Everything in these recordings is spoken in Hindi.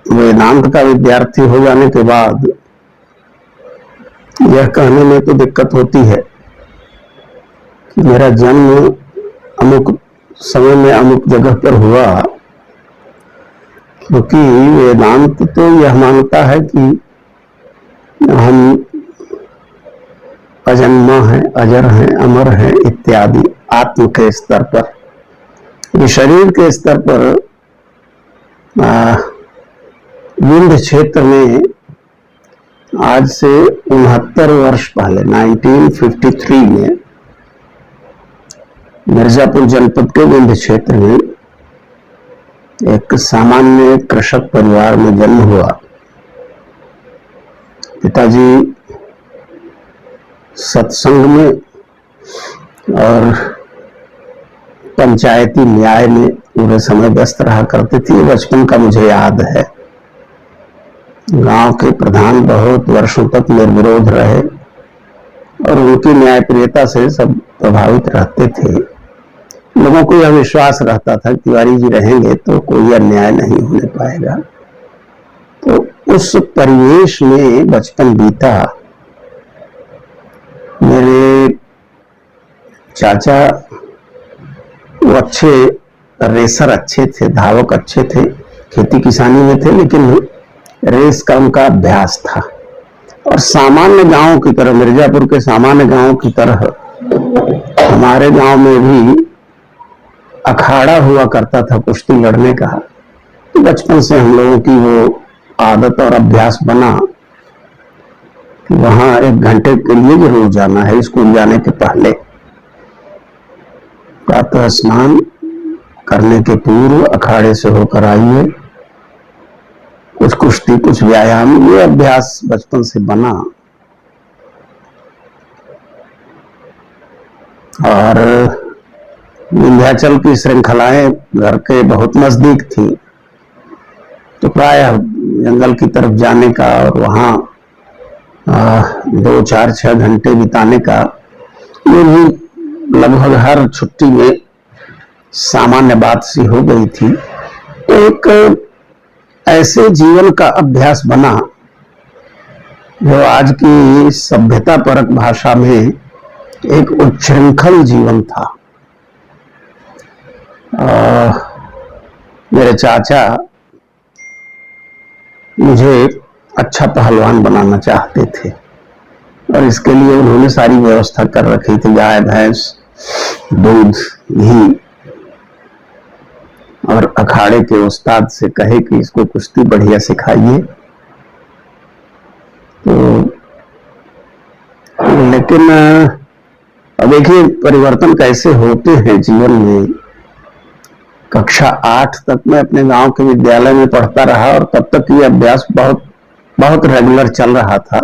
वेदांत का विद्यार्थी हो जाने के बाद यह कहने में तो दिक्कत होती है कि मेरा जन्म अमुक समय में अमुक जगह पर हुआ, क्योंकि वेदांत तो यह मानता है कि हम अजन्मा है, अजर है, अमर है इत्यादि आत्म के स्तर पर। ये शरीर के स्तर पर विंध्य क्षेत्र में आज से 69 वर्ष पहले 1953 में मिर्जापुर जनपद के विंध्य क्षेत्र में एक सामान्य कृषक परिवार में जन्म हुआ। पिताजी सत्संग में और पंचायती न्याय में पूरे समय व्यस्त रहा करते थे। बचपन का मुझे याद है। गांव के प्रधान बहुत वर्षों तक निर्विरोध रहे और उनकी न्यायप्रियता से सब प्रभावित रहते थे। लोगों को यह विश्वास रहता था कि तिवारी जी रहेंगे तो कोई अन्याय नहीं होने पाएगा। तो उस परिवेश में बचपन बीता। मेरे चाचा वो अच्छे रेसर अच्छे थे, धावक अच्छे थे, खेती किसानी में थे, लेकिन रेस का उनका अभ्यास था। और सामान्य गांव की तरह, मिर्जापुर के सामान्य गांव की तरह हमारे गांव में भी अखाड़ा हुआ करता था कुश्ती लड़ने का। तो बचपन से हम लोगों की वो आदत और अभ्यास बना कि वहां 1 घंटे के लिए जरूर जाना है। स्कूल जाने के पहले प्रातः स्नान करने के पूर्व अखाड़े से होकर आइए, कुछ कुश्ती, कुछ व्यायाम, ये अभ्यास बचपन से बना। और विंध्याचल की श्रृंखलाएं घर के बहुत नजदीक थी, तो प्रायः जंगल की तरफ जाने का और वहां 2, 4, 6 घंटे बिताने का ये भी लगभग हर छुट्टी में सामान्य बात सी हो गई थी। तो एक ऐसे जीवन का अभ्यास बना जो आज की सभ्यता परक भाषा में एक उच्छृंखल जीवन था। मेरे चाचा मुझे अच्छा पहलवान बनाना चाहते थे और इसके लिए उन्होंने सारी व्यवस्था कर रखी थी। गाय, भैंस, दूध, घी, और अखाड़े के उस्ताद से कहे कि इसको कुश्ती बढ़िया सिखाइए। तो लेकिन अब देखिए परिवर्तन कैसे होते हैं जीवन में। कक्षा 8 तक मैं अपने गांव के विद्यालय में पढ़ता रहा और तब तक ये अभ्यास बहुत रेगुलर चल रहा था।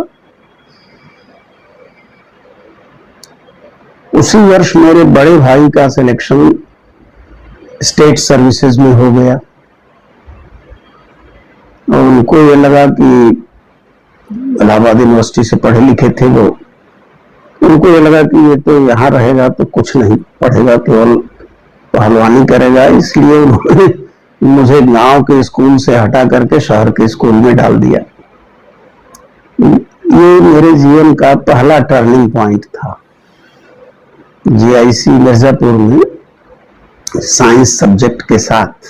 उसी वर्ष मेरे बड़े भाई का सिलेक्शन स्टेट सर्विसेज में हो गया और उनको ये लगा कि इलाहाबाद यूनिवर्सिटी से पढ़े लिखे थे वो, उनको ये लगा कि ये तो यहाँ रहेगा तो कुछ नहीं पढ़ेगा, केवल पहलवानी करेगा। इसलिए उन्होंने मुझे गांव के स्कूल से हटा करके शहर के स्कूल में डाल दिया। ये मेरे जीवन का पहला टर्निंग पॉइंट था। जीआईसी मिर्जापुर में साइंस सब्जेक्ट के साथ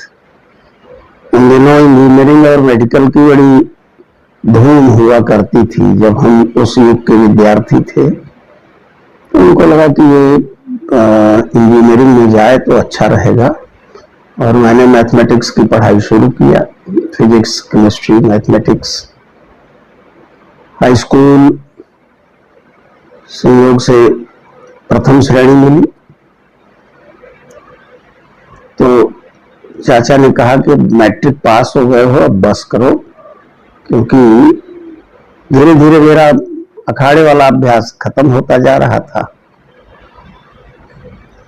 उन दिनों इंजीनियरिंग और मेडिकल की बड़ी धूम हुआ करती थी। जब हम उस युग के विद्यार्थी थे तो उनको लगा कि ये इंजीनियरिंग में जाए तो अच्छा रहेगा और मैंने मैथमेटिक्स की पढ़ाई शुरू किया। Physics, chemistry, mathematics. High school संयोग से प्रथम श्रेणी मिली तो चाचा ने कहा कि मैट्रिक पास हो गए हो, अब बस करो, क्योंकि धीरे धीरे मेरा अखाड़े वाला अभ्यास खत्म होता जा रहा था।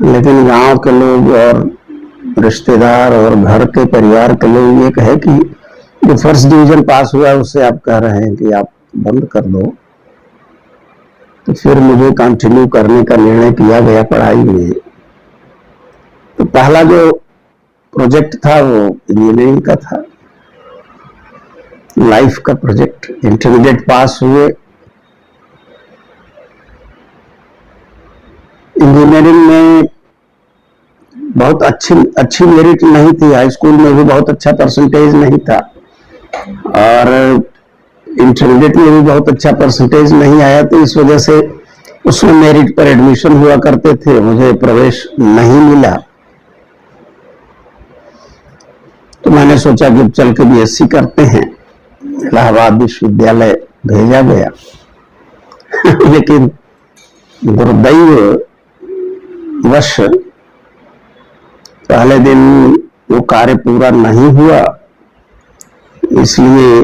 लेकिन गांव के लोग और रिश्तेदार और घर के परिवार के लोग ये कहे कि जो फर्स्ट डिवीजन पास हुआ है उससे आप कह रहे हैं कि आप बंद कर दो। तो फिर मुझे कंटिन्यू करने का निर्णय किया गया पढ़ाई में। तो पहला जो प्रोजेक्ट था वो इंजीनियरिंग का था। लाइफ का प्रोजेक्ट। इंटरमीडिएट पास हुए, इंजीनियरिंग में बहुत अच्छी मेरिट नहीं थी, हाई स्कूल में भी बहुत अच्छा परसेंटेज नहीं था, और इंटरमीडिएट में भी बहुत अच्छा परसेंटेज नहीं आया, तो इस वजह से उसमें मेरिट पर एडमिशन हुआ करते थे, मुझे प्रवेश नहीं मिला। तो मैंने सोचा कि चल के बीएससी करते हैं, इलाहाबाद विश्वविद्यालय भेजा गया। लेकिन दुर्दैव वश पहले दिन वो कार्य पूरा नहीं हुआ, इसलिए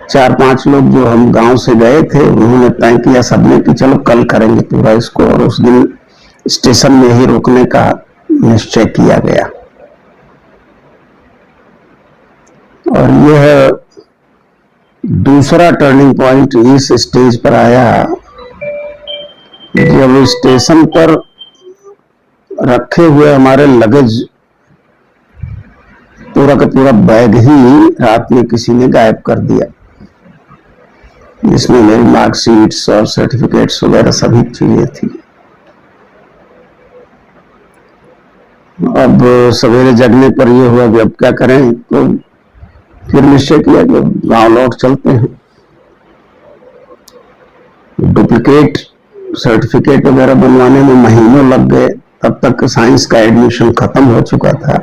4-5 लोग जो हम गांव से गए थे, उन्होंने तय किया सबने कि चलो कल करेंगे पूरा इसको, और उस दिन स्टेशन में ही रुकने का निश्चय किया गया। और यह दूसरा टर्निंग पॉइंट इस स्टेज पर आया जब स्टेशन पर रखे हुए हमारे लगेज, पूरा का पूरा बैग ही रात में किसी ने गायब कर दिया, जिसमें मेरी मार्कशीट्स और सर्टिफिकेट्स वगैरह सभी चीजें थी। अब सवेरे जगने पर यह हुआ कि अब क्या करें, तो फिर निश्चय किया कि गांव लौट चलते हैं। डुप्लीकेट सर्टिफिकेट वगैरह बनवाने में महीनों लग गए, तब तक साइंस का एडमिशन खत्म हो चुका था,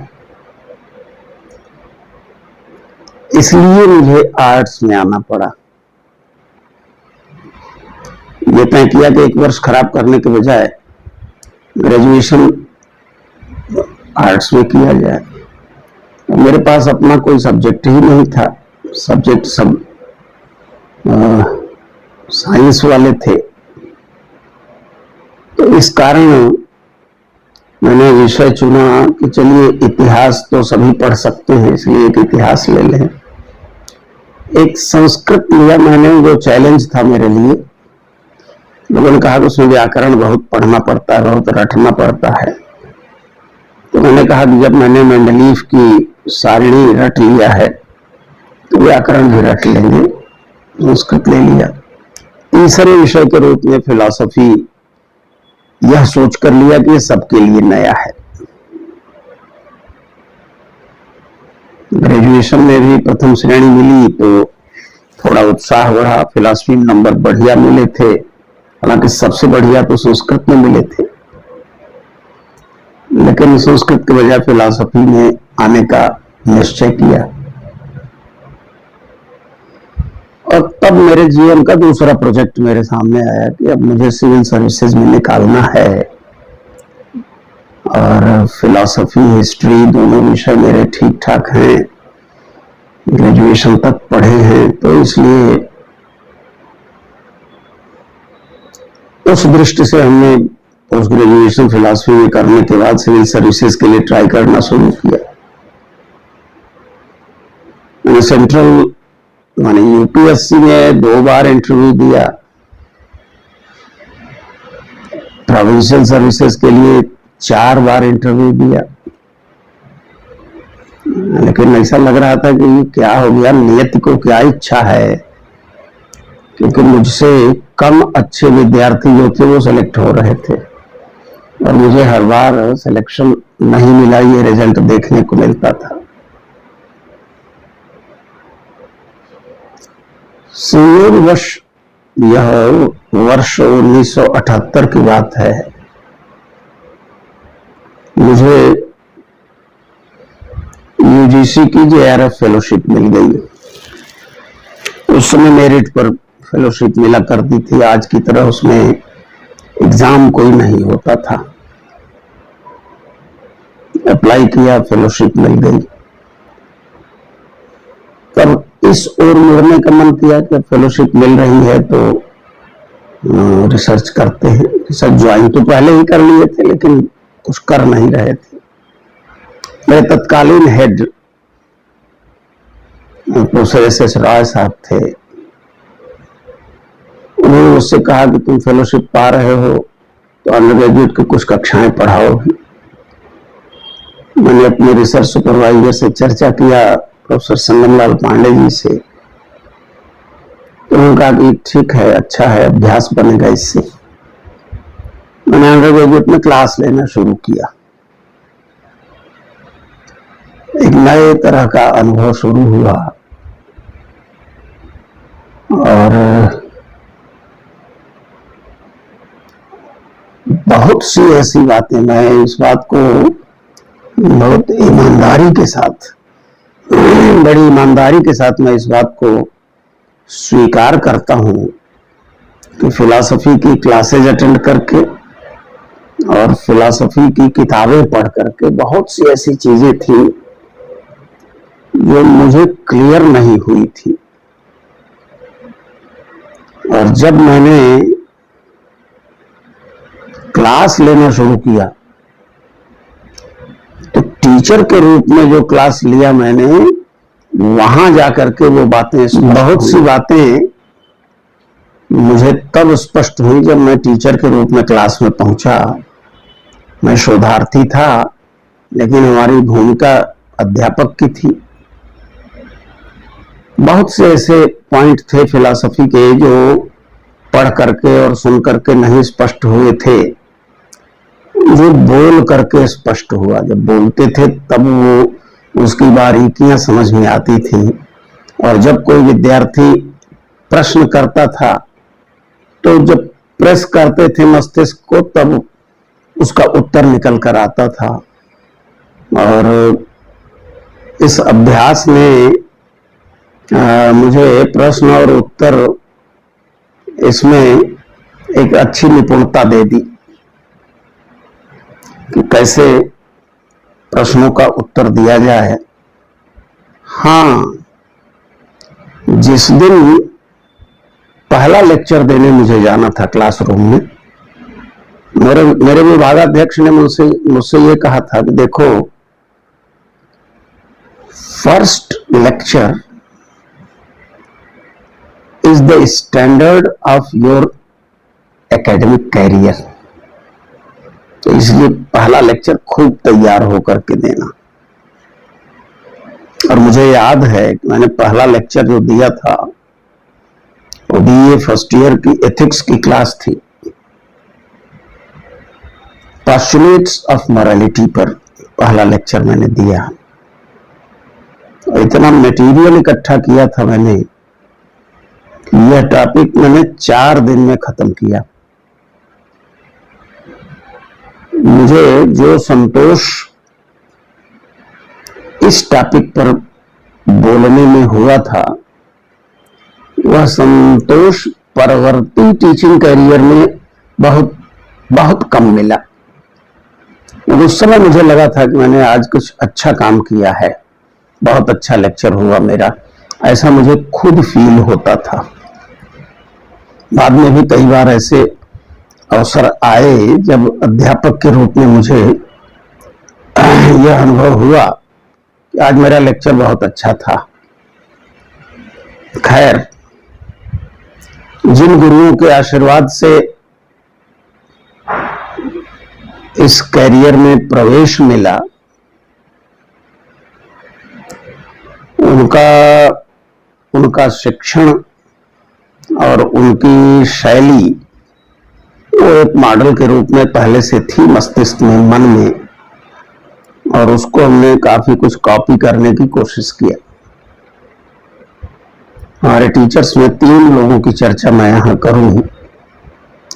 इसलिए मुझे आर्ट्स में आना पड़ा। ये तय किया कि 1 वर्ष खराब करने के बजाय ग्रेजुएशन आर्ट्स में किया जाए। मेरे पास अपना कोई सब्जेक्ट ही नहीं था, सब्जेक्ट सब साइंस वाले थे, तो इस कारण मैंने विषय चुना कि चलिए इतिहास तो सभी पढ़ सकते हैं, इसलिए एक इतिहास ले लें। एक संस्कृत लिया मैंने, वो चैलेंज था मेरे लिए। लोगों ने कहा कि उसमें व्याकरण बहुत पढ़ना पड़ता है, बहुत रटना पड़ता है, तो मैंने कहा कि जब मैंने मेंडलीफ की सारणी रट लिया है तो व्याकरण भी रट लेंगे, संस्कृत ले लिया। तीसरे विषय के रूप में फिलॉसफी यह सोच कर लिया कि ये सबके लिए नया है। ग्रेजुएशन में भी प्रथम श्रेणी मिली तो थोड़ा उत्साह बढ़ा, फिलॉसफी में नंबर बढ़िया मिले थे, हालांकि सबसे बढ़िया तो संस्कृत में मिले थे, लेकिन संस्कृत के बजाय फिलॉसफी में आने का निश्चय किया। और तब मेरे जीवन का दूसरा प्रोजेक्ट मेरे सामने आया कि अब मुझे सिविल सर्विसेज में निकालना है, और फिलॉसफी हिस्ट्री दोनों विषय मेरे ठीक ठाक हैं, ग्रेजुएशन तक पढ़े हैं, तो इसलिए उस दृष्टि से हमने पोस्ट ग्रेजुएशन फिलॉसफी में करने के बाद सिविल सर्विसेज के लिए ट्राई करना शुरू किया। मैंने सेंट्रल माने यूपीएससी में 2 बार इंटरव्यू दिया, प्रोविंशियल सर्विसेज के लिए 4 बार इंटरव्यू दिया, लेकिन ऐसा लग रहा था कि क्या हो गया, नियति को क्या इच्छा है, क्योंकि मुझसे कम अच्छे विद्यार्थी जो थे वो सेलेक्ट हो रहे थे, और मुझे हर बार सिलेक्शन नहीं मिला, ये रिजल्ट देखने को मिलता था। संयोगवश यह वर्ष 1978 की बात है, मुझे यूजीसी की जेआरएफ फेलोशिप मिल गई। उस समय मेरिट पर फेलोशिप मिला करती थी, आज की तरह उसमें एग्जाम कोई नहीं होता था। अप्लाई किया, फेलोशिप मिल गई। तब इस ओर मुड़ने का मन किया कि फेलोशिप मिल रही है तो रिसर्च करते हैं। रिसर्च ज्वाइन तो पहले ही कर लिए थे, लेकिन कुछ कर नहीं रहे थे। मेरे तत्कालीन हेड प्रोफेसर एस राय साहब थे, उन्होंने मुझसे कहा कि तुम फेलोशिप पा रहे हो तो अंडर ग्रेजुएट की कुछ कक्षाएं पढ़ाओ। मैंने अपने रिसर्च सुपरवाइजर से चर्चा किया, प्रोफेसर संगमलाल पांडे जी से, तो उन्होंने कहा कि ठीक है, अच्छा है, अभ्यास बनेगा इससे। मैंने अंडर ग्रेजुएट में क्लास लेना शुरू किया। एक नए तरह का अनुभव शुरू हुआ और बहुत सी ऐसी बातें, मैं इस बात को बहुत ईमानदारी के साथ, बड़ी ईमानदारी के साथ मैं इस बात को स्वीकार करता हूं कि फिलॉसफी की क्लासेज अटेंड करके और फिलॉसफी की किताबें पढ़ करके बहुत सी ऐसी चीजें थी जो मुझे क्लियर नहीं हुई थी। और जब मैंने क्लास लेना शुरू किया तो टीचर के रूप में जो क्लास लिया मैंने, वहां जाकर के वो बातें, बहुत सी बातें मुझे तब स्पष्ट हुई जब मैं टीचर के रूप में क्लास में पहुंचा। मैं शोधार्थी था, लेकिन हमारी भूमिका अध्यापक की थी। बहुत से ऐसे पॉइंट थे फिलॉसफी के जो पढ़ करके और सुन करके नहीं स्पष्ट हुए थे, जो बोल करके स्पष्ट हुआ। जब बोलते थे तब वो उसकी बारीकियां समझ में आती थी, और जब कोई विद्यार्थी प्रश्न करता था तो जब प्रेस करते थे मस्तिष्क को तब उसका उत्तर निकल कर आता था। और इस अभ्यास में मुझे प्रश्न और उत्तर, इसमें एक अच्छी निपुणता दे दी कि कैसे प्रश्नों का उत्तर दिया जाए। हाँ, जिस दिन पहला लेक्चर देने मुझे जाना था क्लासरूम में, मेरे विभागाध्यक्ष ने मुझसे ये कहा था कि देखो, first lecture is the standard of your academic career. तो इसलिए पहला लेक्चर खूब तैयार होकर के देना। और मुझे याद है कि मैंने पहला लेक्चर जो दिया था वो बीए फर्स्ट ईयर की एथिक्स की क्लास थी। पोस्टुलेट्स ऑफ मोरालिटी पर पहला लेक्चर मैंने दिया। और इतना मटेरियल इकट्ठा किया था मैंने, यह टॉपिक मैंने 4 दिन में खत्म किया। मुझे जो संतोष इस टॉपिक पर बोलने में हुआ था, वह संतोष परवर्ती टीचिंग कैरियर में बहुत बहुत कम मिला। उस समय मुझे लगा था कि मैंने आज कुछ अच्छा काम किया है, बहुत अच्छा लेक्चर हुआ मेरा, ऐसा मुझे खुद फील होता था। बाद में भी कई बार ऐसे अवसर आए जब अध्यापक के रूप में मुझे यह अनुभव हुआ कि आज मेरा लेक्चर बहुत अच्छा था। खैर, जिन गुरुओं के आशीर्वाद से इस कैरियर में प्रवेश मिला, उनका शिक्षण और उनकी शैली वो एक मॉडल के रूप में पहले से थी मस्तिष्क में, मन में, और उसको हमने काफी कुछ कॉपी करने की कोशिश किया। हमारे टीचर्स में 3 लोगों की चर्चा मैं यहां करूं।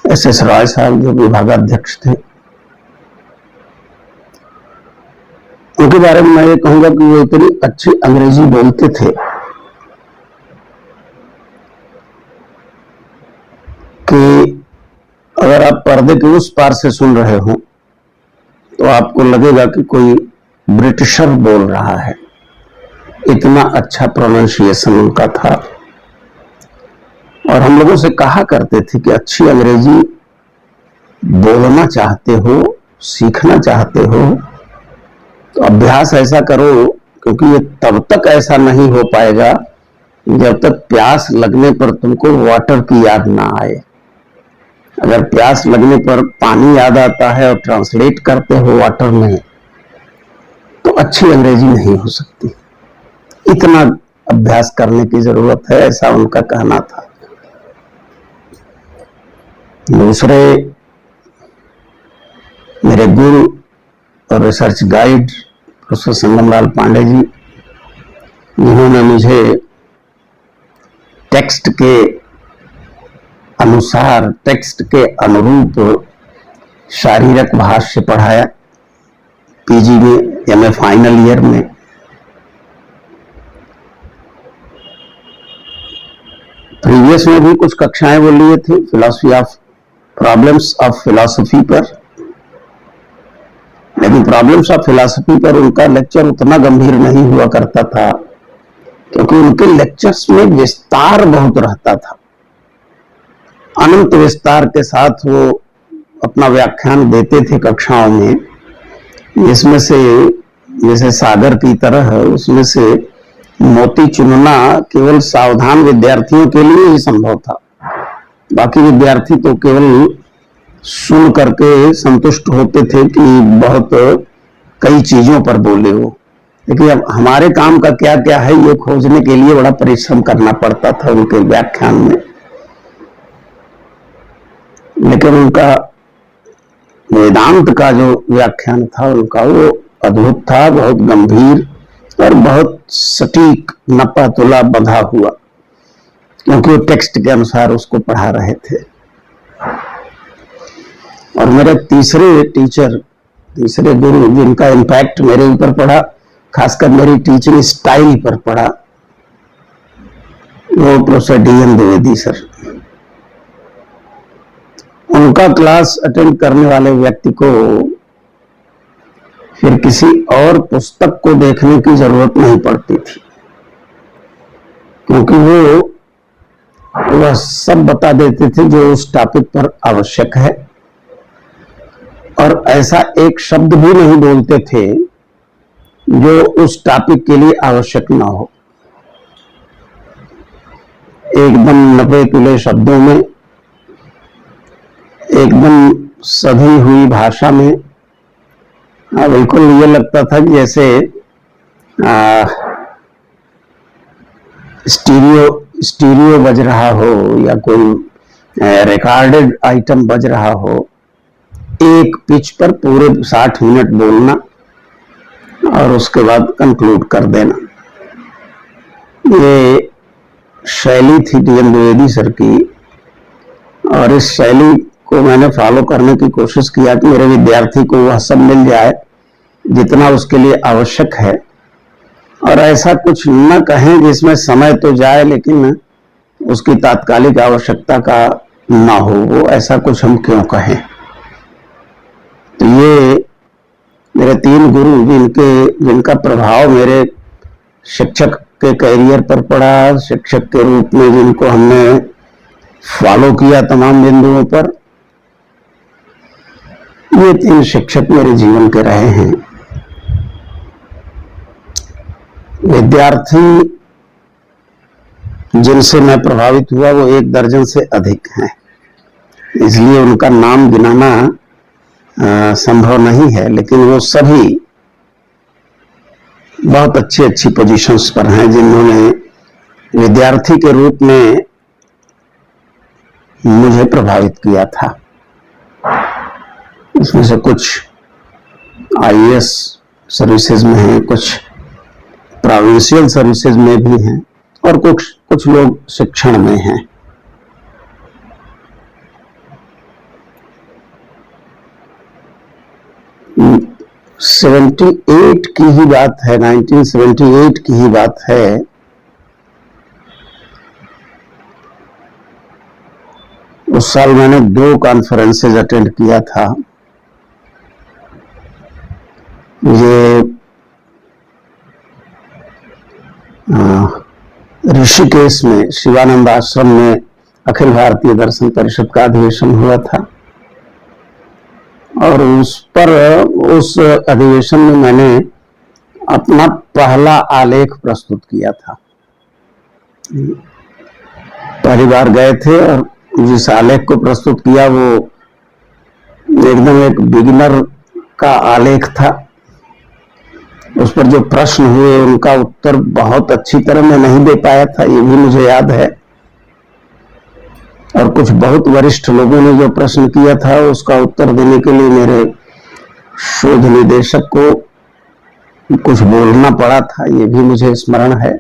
एस.एस. रॉय साहब जो विभागाध्यक्ष थे, उनके बारे में मैं ये कहूंगा कि वो इतनी अच्छी अंग्रेजी बोलते थे कि अगर आप पर्दे के उस पार से सुन रहे हो तो आपको लगेगा कि कोई ब्रिटिशर बोल रहा है। इतना अच्छा प्रोनाउंसिएशन उनका था। और हम लोगों से कहा करते थे कि अच्छी अंग्रेजी बोलना चाहते हो, सीखना चाहते हो, तो अभ्यास ऐसा करो, क्योंकि ये तब तक ऐसा नहीं हो पाएगा जब तक प्यास लगने पर तुमको वाटर की याद ना आए। अगर प्यास लगने पर पानी याद आता है और ट्रांसलेट करते हो वाटर में, तो अच्छी अंग्रेजी नहीं हो सकती। इतना अभ्यास करने की जरूरत है, ऐसा उनका कहना था। दूसरे मेरे गुरु और research guide professor Sangamlal Pandey ji, जिन्होंने मुझे टेक्स्ट के अनुसार, टेक्स्ट के अनुरूप शारीरक भाष्य पढ़ाया पीजी में, एमए फाइनल ईयर में। प्रीवियस में भी कुछ कक्षाएं वो लिए थे philosophy of problems of philosophy पर, लेकिन प्रॉब्लम्स ऑफ फिलॉसफी पर उनका लेक्चर उतना गंभीर नहीं हुआ करता था, क्योंकि उनके लेक्चर्स में विस्तार बहुत रहता था। अनंत विस्तार के साथ वो अपना व्याख्यान देते थे कक्षाओं में, जिसमें से जैसे सागर की तरह उसमें से मोती चुनना केवल सावधान विद्यार्थियों के लिए ही संभव था। बाकी विद्यार्थी तो केवल सुन करके संतुष्ट होते थे कि बहुत कई चीजों पर बोले हो, लेकिन अब हमारे काम का क्या क्या है ये खोजने के लिए बड़ा परिश्रम करना पड़ता था उनके व्याख्यान में। लेकिन उनका वेदांत का जो व्याख्यान था उनका, वो अद्भुत था, बहुत गंभीर और बहुत सटीक, नपा तुला बंधा हुआ, क्योंकि वो टेक्स्ट के अनुसार उसको पढ़ा रहे थे। और मेरे तीसरे टीचर, तीसरे गुरु जिनका इम्पैक्ट मेरे ऊपर पड़ा, खासकर मेरी टीचिंग स्टाइल पर पड़ा, वो प्रोफेसर डीएन द्विवेदी सर। उनका क्लास अटेंड करने वाले व्यक्ति को फिर किसी और पुस्तक को देखने की जरूरत नहीं पड़ती थी, क्योंकि वह सब बता देते थे जो उस टॉपिक पर आवश्यक है, और ऐसा एक शब्द भी नहीं बोलते थे जो उस टॉपिक के लिए आवश्यक ना हो। एकदम नपे तुले शब्दों में, एकदम सधी हुई भाषा में, बिल्कुल ये लगता था कि जैसे स्टीरियो बज रहा हो या कोई रिकॉर्डेड आइटम बज रहा हो। एक पिच पर पूरे 60 मिनट बोलना और उसके बाद कंक्लूड कर देना, ये शैली थी डीएन द्विवेदी सर की। और इस शैली को मैंने फॉलो करने की कोशिश किया कि मेरे विद्यार्थी को वह सब मिल जाए जितना उसके लिए आवश्यक है, और ऐसा कुछ न कहें जिसमें समय तो जाए लेकिन उसकी तात्कालिक आवश्यकता का ना हो। वो ऐसा कुछ हम क्यों कहें। तो ये मेरे 3 गुरु जिनका प्रभाव मेरे शिक्षक के कैरियर पर पड़ा, शिक्षक के रूप में जिनको हमने फॉलो किया तमाम बिंदुओं पर, ये 3 शिक्षक मेरे जीवन के रहे हैं। विद्यार्थी जिनसे मैं प्रभावित हुआ वो 1 दर्जन से अधिक हैं, इसलिए उनका नाम गिनाना संभव नहीं है, लेकिन वो सभी बहुत अच्छी पोजीशंस पर हैं जिन्होंने विद्यार्थी के रूप में मुझे प्रभावित किया था। इसमें से कुछ आईएएस सर्विसेज में हैं, कुछ प्रोविंशियल सर्विसेज में भी हैं, और कुछ लोग शिक्षण में हैं। न 78 की ही बात है, 1978 की ही बात है। उस साल मैंने 2 कॉन्फ्रेंसेज अटेंड किया था। ये ऋषिकेश में शिवानंद आश्रम में अखिल भारतीय दर्शन परिषद का अधिवेशन हुआ था, और उस अधिवेशन में मैंने अपना पहला आलेख प्रस्तुत किया था। पहली बार गए थे और जिस आलेख को प्रस्तुत किया वो एकदम एक बिगिनर का आलेख था, उस पर जो प्रश्न हुए उनका उत्तर बहुत अच्छी तरह मैं नहीं दे पाया था, ये भी मुझे याद है। और कुछ बहुत वरिष्ठ लोगों ने जो प्रश्न किया था उसका उत्तर देने के लिए मेरे शोध निदेशक को कुछ बोलना पड़ा था, ये भी मुझे स्मरण है।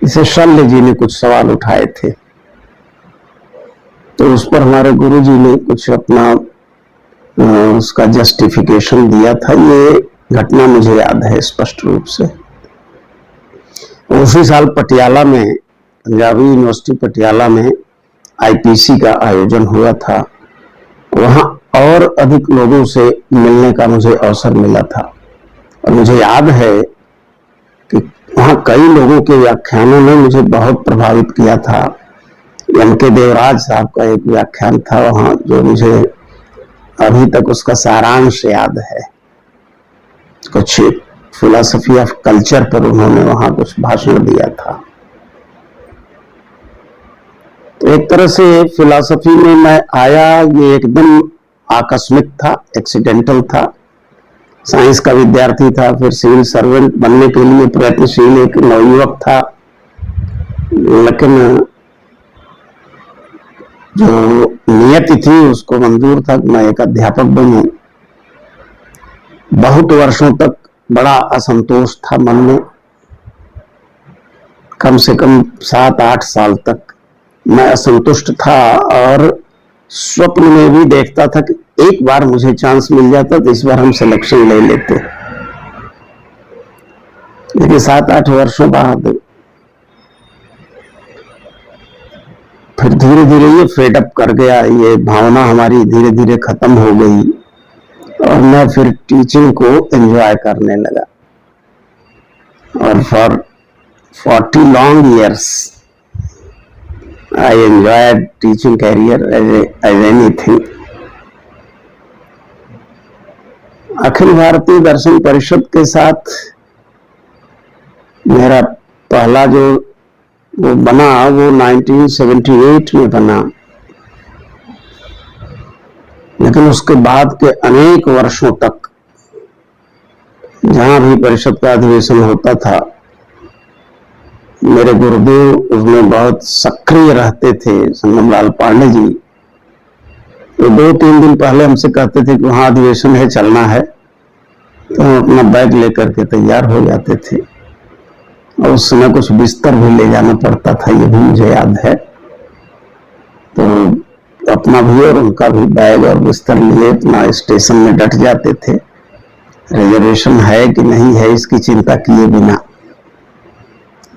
इसे शल्य जी ने कुछ सवाल उठाए थे, तो उस पर हमारे गुरु जी ने कुछ अपना उसका जस्टिफिकेशन दिया था। ये घटना मुझे याद है स्पष्ट रूप से। उसी साल पटियाला में, पंजाबी यूनिवर्सिटी पटियाला में आईपीसी का आयोजन हुआ था। वहां और अधिक लोगों से मिलने का मुझे अवसर मिला था और मुझे याद है कि वहां कई लोगों के व्याख्यानों ने मुझे बहुत प्रभावित किया था। एम.के. देवराज साहब का एक व्याख्यान था वहां, जो मुझे अभी तक उसका सारांश याद है। कुछ फिलॉसफी ऑफ कल्चर पर उन्होंने वहां कुछ भाषण दिया था। तो एक तरह से फिलॉसफी में मैं आया, ये एकदम आकस्मिक था, एक्सीडेंटल था। साइंस का विद्यार्थी था, फिर सिविल सर्वेंट बनने के लिए प्रयत्नशील एक नवयुवक था, लेकिन जो नियति थी उसको मंजूर था कि मैं एक अध्यापक बनूं। बहुत वर्षों तक बड़ा असंतोष था मन में, कम से कम 7-8 साल तक मैं असंतुष्ट था और स्वप्न में भी देखता था कि एक बार मुझे चांस मिल जाता तो इस बार हम सिलेक्शन ले लेते। लेकिन 7-8 वर्षों बाद फिर धीरे धीरे ये फेडअप कर गया, ये भावना हमारी धीरे धीरे खत्म हो गई और मैं फिर टीचिंग को एंजॉय करने लगा। और for 40 long years I enjoyed teaching career as anything. Akhil Bharatiya Darshan परिषद के साथ मेरा पहला जो वो बना वो 1978 में बना, लेकिन उसके बाद के अनेक वर्षों तक जहां भी परिषद का अधिवेशन होता था मेरे गुरुदेव उसमें बहुत सक्रिय रहते थे। संगम लाल पांडे जी तो 2-3 दिन पहले हमसे कहते थे कि वहां अधिवेशन है, चलना है, तो हम अपना बैग लेकर के तैयार हो जाते थे और उस समय कुछ बिस्तर भी ले जाना पड़ता था, ये भी मुझे याद है। तो अपना भी और उनका भी बैग और बिस्तर लिए अपना स्टेशन में डट जाते थे, रिजर्वेशन है कि नहीं है इसकी चिंता किए बिना।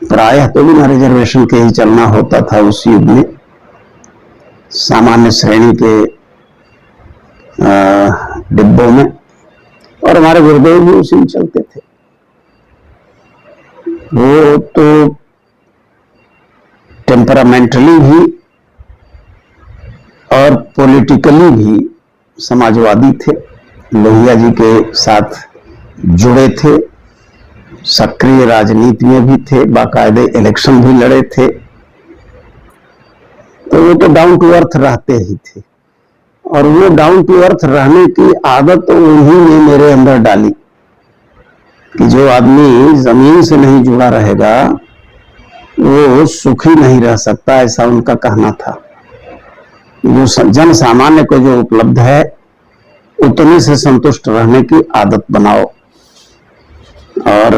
प्रायः तो बिना रिजर्वेशन के ही चलना होता था उस युग में। सामान्य श्रेणी के डिब्बों में, और हमारे गुरुदेव भी उसी में चलते थे। वो तो टेम्परामेंटली भी और पॉलिटिकली भी समाजवादी थे, लोहिया जी के साथ जुड़े थे, सक्रिय राजनीति में भी थे, बाकायदे इलेक्शन भी लड़े थे। तो वो तो डाउन टू अर्थ रहते ही थे और वो डाउन टू अर्थ रहने की आदत तो उन्हीं ने मेरे अंदर डाली कि जो आदमी जमीन से नहीं जुड़ा रहेगा वो सुखी नहीं रह सकता, ऐसा उनका कहना था। जो जन सामान्य को जो उपलब्ध है उतने से संतुष्ट रहने की आदत बनाओ। और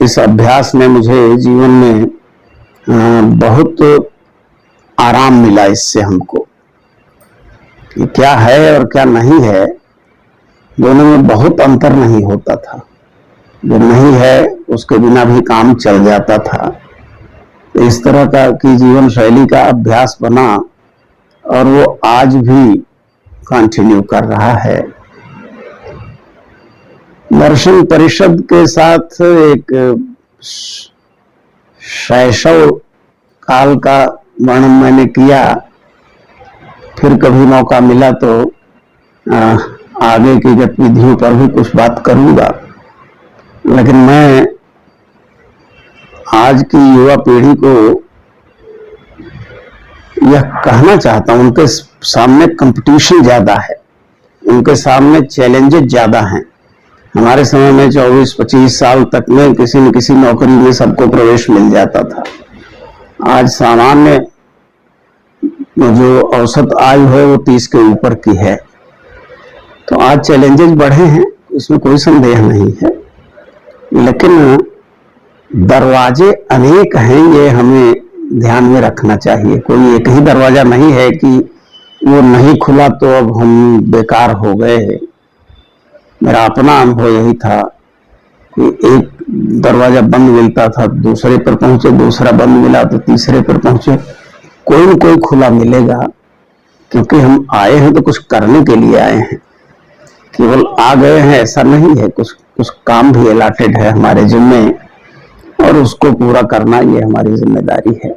इस अभ्यास में मुझे जीवन में बहुत आराम मिला इससे हमको, कि क्या है और क्या नहीं है दोनों में बहुत अंतर नहीं होता था। जो नहीं है उसके बिना भी काम चल जाता था। इस तरह का की जीवन शैली का अभ्यास बना और वो आज भी कंटिन्यू कर रहा है। दर्शन परिषद के साथ एक शैशव काल का वर्णन मैंने किया, फिर कभी मौका मिला तो आगे की गतिविधियों पर भी कुछ बात करूंगा। लेकिन मैं आज की युवा पीढ़ी को यह कहना चाहता हूं, उनके सामने कंपटीशन ज्यादा है, उनके सामने चैलेंजेस ज्यादा हैं। हमारे समय में 24-25 साल तक में किसी न किसी नौकरी में सबको प्रवेश मिल जाता था। आज सामान्य जो औसत आयु है वो 30 के ऊपर की है। तो आज चैलेंजेस बढ़े हैं, इसमें कोई संदेह नहीं है, लेकिन दरवाजे अनेक हैं, ये हमें ध्यान में रखना चाहिए। कोई एक ही दरवाजा नहीं है कि वो नहीं खुला तो अब हम बेकार हो गए। मेरा अपना अनुभव यही था कि एक दरवाजा बंद मिलता था, दूसरे पर पहुंचे, दूसरा बंद मिला तो तीसरे पर पहुंचे, कोई न कोई खुला मिलेगा, क्योंकि हम आए हैं तो कुछ करने के लिए आए हैं, केवल आ गए हैं ऐसा नहीं है। कुछ काम भी अलॉटेड है हमारे जिम्मे और उसको पूरा करना ये हमारी जिम्मेदारी है।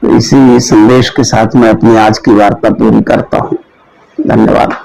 तो इसी संदेश के साथ मैं अपनी आज की वार्ता पूरी करता हूं। धन्यवाद।